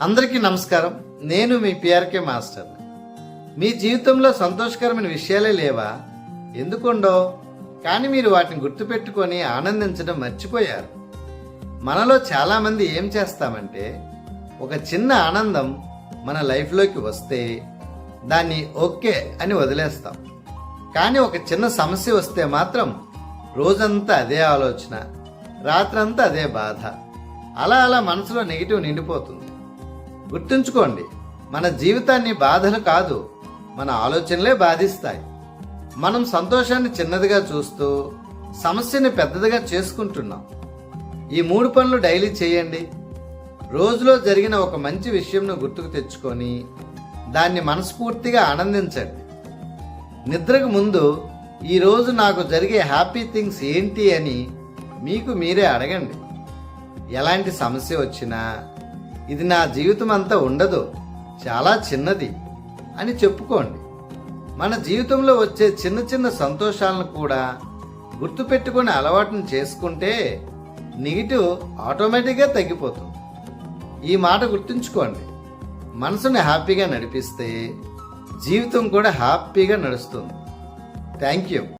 అందరికీ నమస్కారం. నేను మీ పిఆర్కే మాస్టర్. మీ జీవితంలో సంతోషకరమైన విషయాలే లేవా? ఎందుకుండో కానీ మీరు వాటిని గుర్తుపెట్టుకొని ఆనందించడం మర్చిపోయారు. మనలో చాలామంది ఏం చేస్తామంటే, ఒక చిన్న ఆనందం మన లైఫ్లోకి వస్తే దాన్ని ఓకే అని వదిలేస్తాం. కానీ ఒక చిన్న సమస్య వస్తే మాత్రం రోజంతా అదే ఆలోచన, రాత్రంతా అదే బాధ, అలా మనసులో నెగిటివ్ నిండిపోతుంది. గుర్తుంచుకోండి, మన జీవితాన్ని బాధలు కాదు, మన ఆలోచనలే బాధిస్తాయి. మనం సంతోషాన్ని చిన్నదిగా చూస్తూ సమస్యని పెద్దదిగా చేసుకుంటున్నాం. ఈ 3 పనులు డైలీ చేయండి. రోజులో జరిగిన ఒక మంచి విషయంను గుర్తుకు తెచ్చుకొని దాన్ని మనస్ఫూర్తిగా ఆనందించండి. నిద్రకు ముందు ఈరోజు నాకు జరిగే హ్యాపీ థింగ్స్ ఏంటి అని మీకు మీరే అడగండి. ఎలాంటి సమస్య వచ్చినా ఇది నా జీవితం అంతా ఉండదు, చాలా చిన్నది అని చెప్పుకోండి. మన జీవితంలో వచ్చే చిన్న చిన్న సంతోషాలను కూడా గుర్తుపెట్టుకుని అలవాటును చేసుకుంటే నెగిటివ్ ఆటోమేటిక్గా తగ్గిపోతుంది. ఈ మాట గుర్తుంచుకోండి. మనసుని హ్యాపీగా నడిపిస్తే జీవితం కూడా హ్యాపీగా నడుస్తుంది. Thank you.